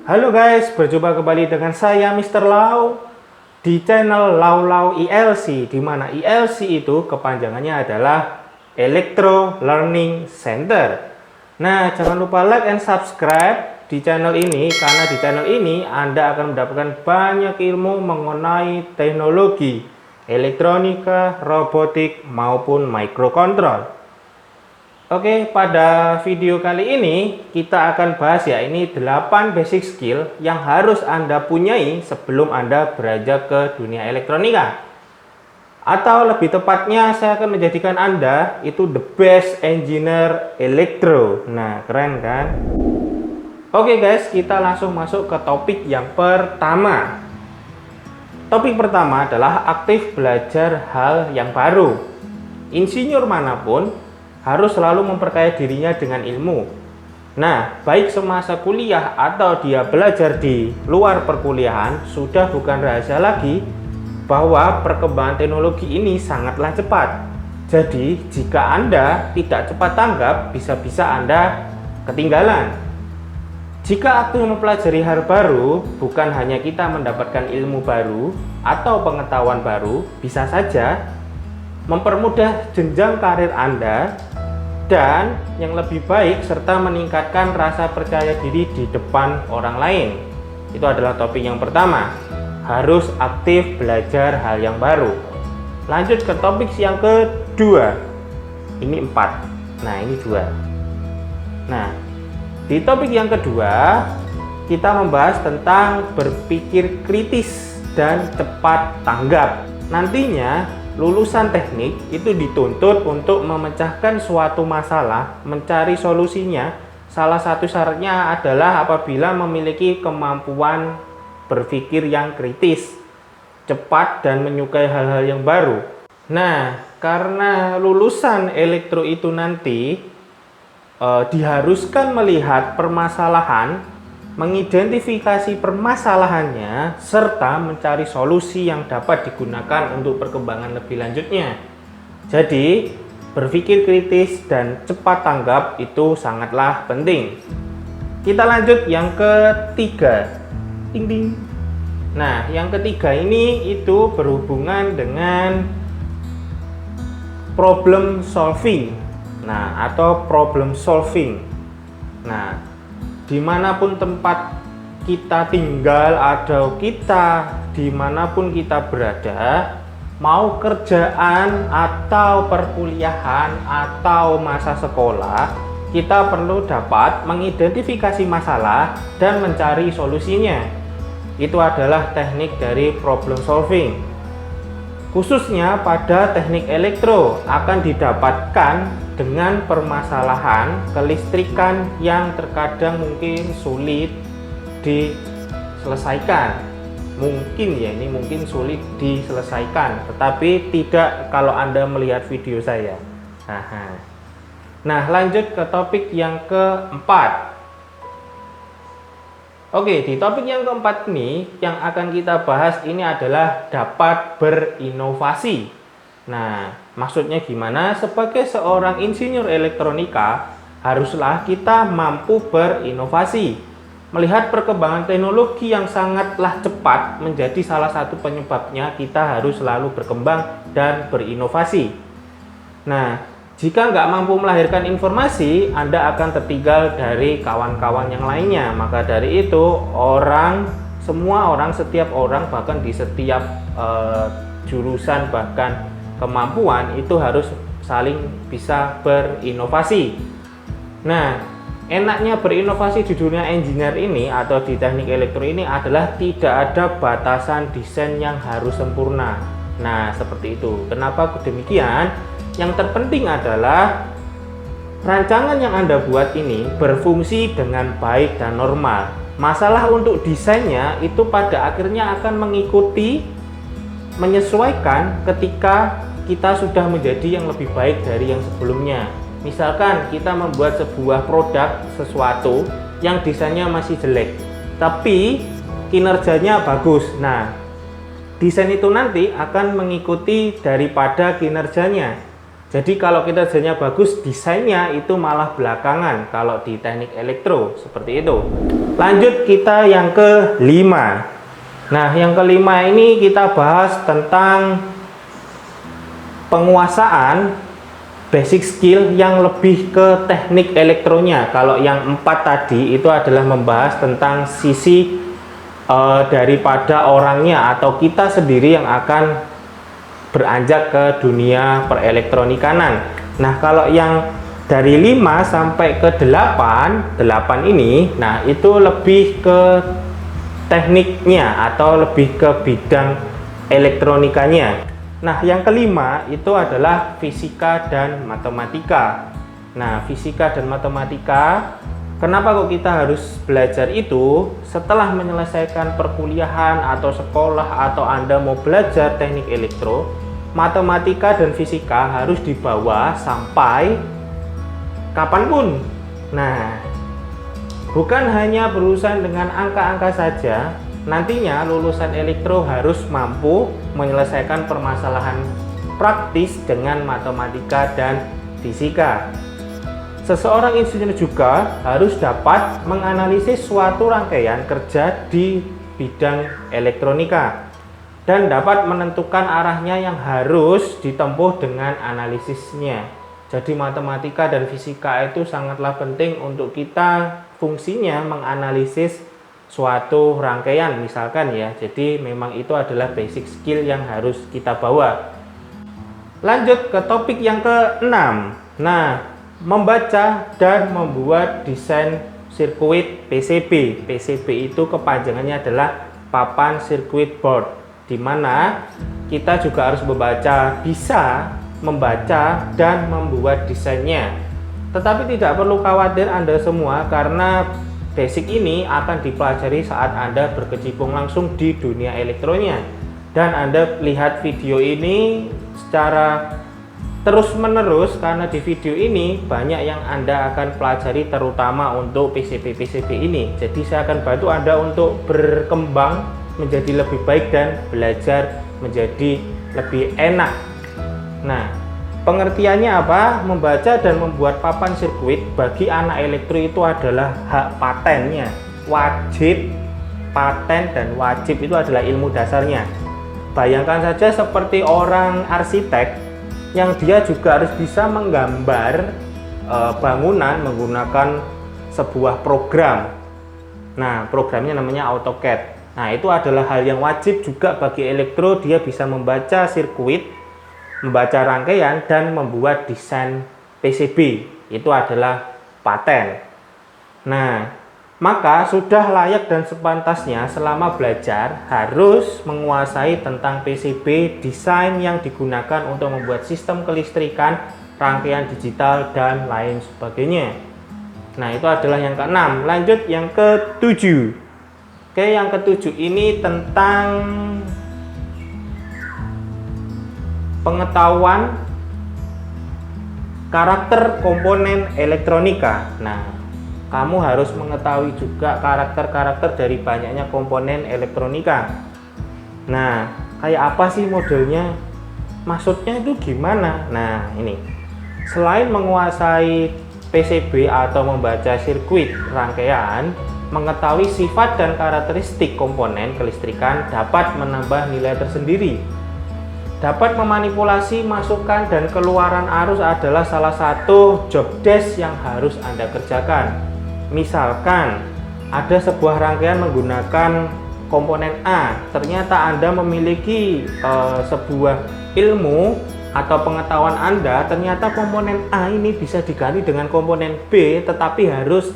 Halo guys, berjumpa kembali dengan saya Mr. Lau di channel Lau Lau ILC, di mana ILC itu kepanjangannya adalah Electro Learning Center. Nah, jangan lupa like and subscribe di channel ini, karena di channel ini Anda akan mendapatkan banyak ilmu mengenai teknologi elektronika, robotik maupun microcontrol. Oke, pada video kali ini kita akan bahas ya, ini 8 basic skill yang harus Anda punyai sebelum Anda beranjak ke dunia elektronika. Atau lebih tepatnya saya akan menjadikan Anda itu the best engineer elektro. Nah, keren kan? Oke guys, kita langsung masuk ke topik yang pertama. Topik pertama adalah aktif belajar hal yang baru. Insinyur manapun harus selalu memperkaya dirinya dengan ilmu. Nah, baik semasa kuliah atau dia belajar di luar perkuliahan, sudah bukan rahasia lagi bahwa perkembangan teknologi ini sangatlah cepat. Jadi, jika Anda tidak cepat tanggap, bisa-bisa Anda ketinggalan. Jika aktif mempelajari hal baru, bukan hanya kita mendapatkan ilmu baru atau pengetahuan baru, bisa saja mempermudah jenjang karir Anda, dan yang lebih baik serta meningkatkan rasa percaya diri di depan orang lain. Itu adalah topik yang pertama, harus aktif belajar hal yang baru. Lanjut ke topik yang kedua. Ini 4. Nah, ini 2. Nah, di topik yang kedua kita membahas tentang berpikir kritis dan cepat tanggap. Nantinya lulusan teknik itu dituntut untuk memecahkan suatu masalah, mencari solusinya. Salah satu syaratnya adalah apabila memiliki kemampuan berpikir yang kritis, cepat, dan menyukai hal-hal yang baru. Nah, karena lulusan elektro itu nanti diharuskan melihat permasalahan, mengidentifikasi permasalahannya, serta mencari solusi yang dapat digunakan untuk perkembangan lebih lanjutnya. Jadi, berpikir kritis dan cepat tanggap itu sangatlah penting. Kita lanjut yang ketiga. Ding ding. Nah, yang ketiga ini itu berhubungan dengan problem solving. Nah, atau problem solving. Nah, dimanapun tempat kita tinggal atau kita dimanapun kita berada, mau kerjaan atau perkuliahan atau masa sekolah, kita perlu dapat mengidentifikasi masalah dan mencari solusinya. Itu adalah teknik dari problem solving. Khususnya pada teknik elektro akan didapatkan dengan permasalahan kelistrikan yang terkadang mungkin sulit diselesaikan. Mungkin sulit diselesaikan, tetapi tidak kalau Anda melihat video saya. Nah, lanjut ke topik yang keempat. Oke, di topik yang keempat ini yang akan kita bahas ini adalah dapat berinovasi. Nah, maksudnya gimana? Sebagai seorang insinyur elektronika, haruslah kita mampu berinovasi. Melihat perkembangan teknologi yang sangatlah cepat menjadi salah satu penyebabnya kita harus selalu berkembang dan berinovasi. Nah, jika nggak mampu melahirkan informasi, Anda akan tertinggal dari kawan-kawan yang lainnya. Maka dari itu, setiap orang, bahkan di setiap jurusan, bahkan kemampuan itu harus saling bisa berinovasi. Nah, enaknya berinovasi di dunia engineer ini atau di teknik elektro ini adalah tidak ada batasan desain yang harus sempurna. Nah, seperti itu. Kenapa demikian? Yang terpenting adalah rancangan yang Anda buat ini berfungsi dengan baik dan normal. Masalah untuk desainnya itu pada akhirnya akan menyesuaikan ketika kita sudah menjadi yang lebih baik dari yang sebelumnya. Misalkan kita membuat sebuah produk sesuatu yang desainnya masih jelek, tapi kinerjanya bagus. Nah, desain itu nanti akan mengikuti daripada kinerjanya. Jadi kalau kinerjanya bagus, desainnya itu malah belakangan kalau di teknik elektro, seperti itu. Lanjut kita yang kelima. Nah, yang kelima ini kita bahas tentang penguasaan basic skill yang lebih ke teknik elektronya. Kalau yang 4 tadi itu adalah membahas tentang sisi daripada orangnya atau kita sendiri yang akan beranjak ke dunia perelektronikan. Nah, kalau yang dari 5 sampai ke 8 ini, nah itu lebih ke tekniknya atau lebih ke bidang elektronikanya. Nah, yang kelima itu adalah fisika dan matematika. Nah, fisika dan matematika, kenapa kok kita harus belajar itu? Setelah menyelesaikan perkuliahan atau sekolah atau Anda mau belajar teknik elektro, matematika dan fisika harus dibawa sampai kapanpun. Nah, bukan hanya berurusan dengan angka-angka saja, nantinya lulusan elektro harus mampu menyelesaikan permasalahan praktis dengan matematika dan fisika. Seseorang insinyur juga harus dapat menganalisis suatu rangkaian kerja di bidang elektronika dan dapat menentukan arahnya yang harus ditempuh dengan analisisnya. Jadi matematika dan fisika itu sangatlah penting untuk kita, fungsinya menganalisis suatu rangkaian misalkan ya. Jadi memang itu adalah basic skill yang harus kita bawa. Lanjut ke topik yang ke-6. Nah, membaca dan membuat desain sirkuit PCB. PCB itu kepanjangannya adalah papan circuit board, di mana kita juga harus bisa membaca dan membuat desainnya. Tetapi tidak perlu khawatir Anda semua, karena basic ini akan dipelajari saat Anda berkecimpung langsung di dunia elektronya. Dan Anda lihat video ini secara terus menerus, karena di video ini banyak yang Anda akan pelajari, terutama untuk PCB ini. Jadi saya akan bantu Anda untuk berkembang menjadi lebih baik dan belajar menjadi lebih enak. Nah, pengertiannya apa? Membaca dan membuat papan sirkuit bagi anak elektro itu adalah hak patennya. Wajib, paten dan wajib itu adalah ilmu dasarnya. Bayangkan saja seperti orang arsitek yang dia juga harus bisa menggambar bangunan menggunakan sebuah program. Nah, programnya namanya AutoCAD. Nah, itu adalah hal yang wajib juga bagi elektro, dia bisa membaca sirkuit, membaca rangkaian, dan membuat desain PCB. Itu adalah paten. Nah, maka sudah layak dan sepantasnya selama belajar harus menguasai tentang PCB, desain yang digunakan untuk membuat sistem kelistrikan, rangkaian digital, dan lain sebagainya. Nah, itu adalah yang ke-6. Lanjut yang ke-7. Oke, yang ke-7 ini tentang pengetahuan karakter komponen elektronika. Nah, kamu harus mengetahui juga karakter-karakter dari banyaknya komponen elektronika. Nah, kayak apa sih modelnya? Maksudnya itu gimana? Nah, ini. Selain menguasai PCB atau membaca sirkuit rangkaian, mengetahui sifat dan karakteristik komponen kelistrikan dapat menambah nilai tersendiri. Dapat memanipulasi masukan dan keluaran arus adalah salah satu job desk yang harus Anda kerjakan. Misalkan ada sebuah rangkaian menggunakan komponen A, ternyata Anda memiliki sebuah ilmu atau pengetahuan Anda, ternyata komponen A ini bisa diganti dengan komponen B, tetapi harus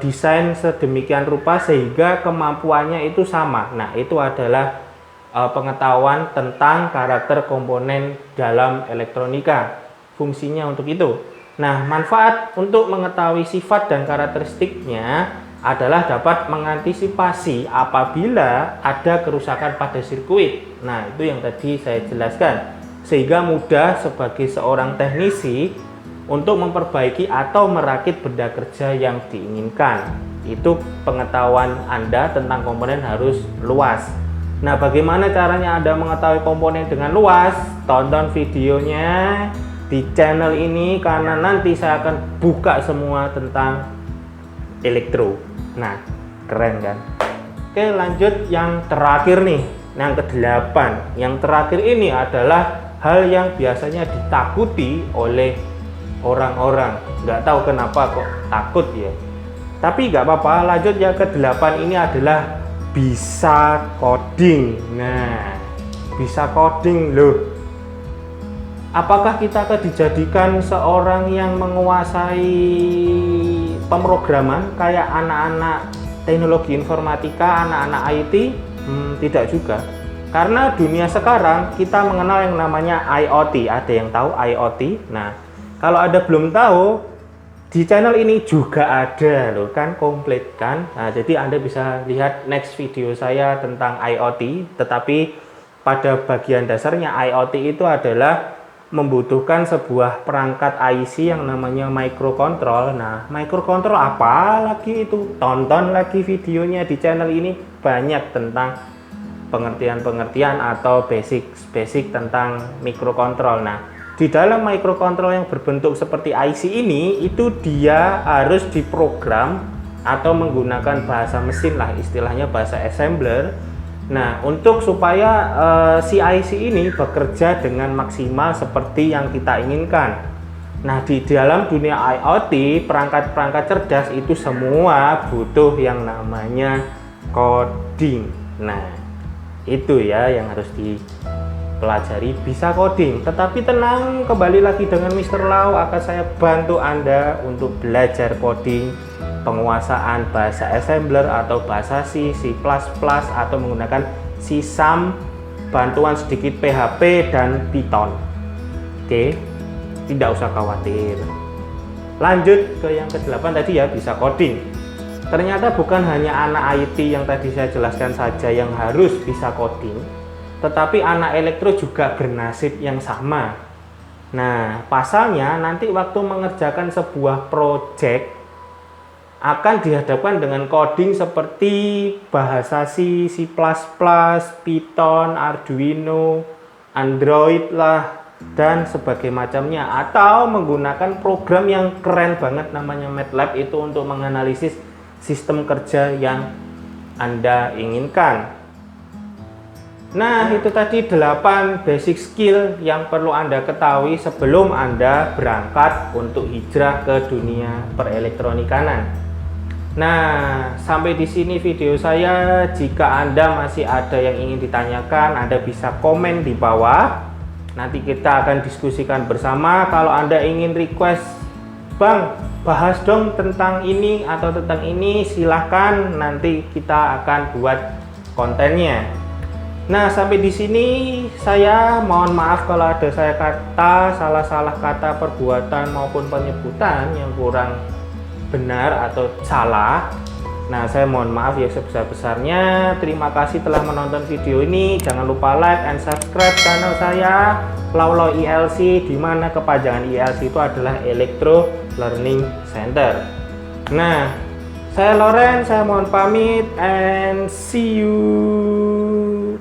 desain sedemikian rupa sehingga kemampuannya itu sama. Nah, itu adalah pengetahuan tentang karakter komponen dalam elektronika. Fungsinya untuk itu. Nah, manfaat untuk mengetahui sifat dan karakteristiknya adalah dapat mengantisipasi apabila ada kerusakan pada sirkuit. Nah, itu yang tadi saya jelaskan. Sehingga mudah sebagai seorang teknisi untuk memperbaiki atau merakit benda kerja yang diinginkan. Itu pengetahuan Anda tentang komponen harus luas. Nah, bagaimana caranya Anda mengetahui komponen dengan luas? tonton videonya di channel ini karena nanti saya akan buka semua tentang elektro. Nah, keren kan? Oke, lanjut yang terakhir nih, yang ke-8. Yang terakhir ini adalah hal yang biasanya ditakuti oleh orang-orang. Nggak tahu kenapa kok takut ya. Tapi nggak apa-apa, lanjut yang ke-8 ini adalah bisa coding. Nah, bisa coding loh. Apakah kita akan dijadikan seorang yang menguasai pemrograman kayak anak-anak teknologi informatika, anak-anak IT? Tidak juga. Karena dunia sekarang kita mengenal yang namanya IoT. Ada yang tahu IoT? Nah, kalau Anda belum tahu, di channel ini juga ada loh, kan komplit kan. Nah, jadi Anda bisa lihat next video saya tentang IoT, tetapi pada bagian dasarnya IoT itu adalah membutuhkan sebuah perangkat IC yang namanya microcontrol. Nah, microcontrol apa lagi itu? Tonton lagi videonya di channel ini, banyak tentang pengertian-pengertian atau basic tentang microcontrol. Nah, di dalam microcontrol yang berbentuk seperti IC ini, itu dia harus diprogram atau menggunakan bahasa mesin lah, istilahnya bahasa assembler. Nah, untuk supaya si IC ini bekerja dengan maksimal seperti yang kita inginkan. Nah, di dalam dunia IoT, perangkat-perangkat cerdas itu semua butuh yang namanya coding. Nah, itu ya yang harus pelajari, bisa coding. Tetapi tenang, kembali lagi dengan Mr. Lau, akan saya bantu Anda untuk belajar coding, penguasaan bahasa assembler atau bahasa C, C++, atau menggunakan C#, bantuan sedikit PHP dan Python. Oke, tidak usah khawatir. Lanjut ke yang ke-8 tadi ya, bisa coding. Ternyata bukan hanya anak IT yang tadi saya jelaskan saja yang harus bisa coding, tetapi anak elektro juga bernasib yang sama. Nah, pasalnya nanti waktu mengerjakan sebuah project akan dihadapkan dengan coding seperti bahasa C, C++, Python, Arduino, Android lah, dan sebagainya macamnya. Atau menggunakan program yang keren banget namanya MATLAB itu untuk menganalisis sistem kerja yang Anda inginkan. Nah, itu tadi 8 basic skill yang perlu Anda ketahui sebelum Anda berangkat untuk hijrah ke dunia perelektronikan. Nah, sampai di sini video saya. Jika Anda masih ada yang ingin ditanyakan, Anda bisa komen di bawah. Nanti kita akan diskusikan bersama. Kalau Anda ingin request, Bang, bahas dong tentang ini atau tentang ini, silahkan, nanti kita akan buat kontennya. Nah, sampai di sini saya mohon maaf kalau ada salah kata, perbuatan maupun penyebutan yang kurang benar atau salah. Nah, saya mohon maaf ya sebesar-besarnya. Terima kasih telah menonton video ini. Jangan lupa like and subscribe channel saya Lau Lau ILC, di mana kepanjangan ILC itu adalah Electro Learning Center. Nah, saya Loren, saya mohon pamit and see you.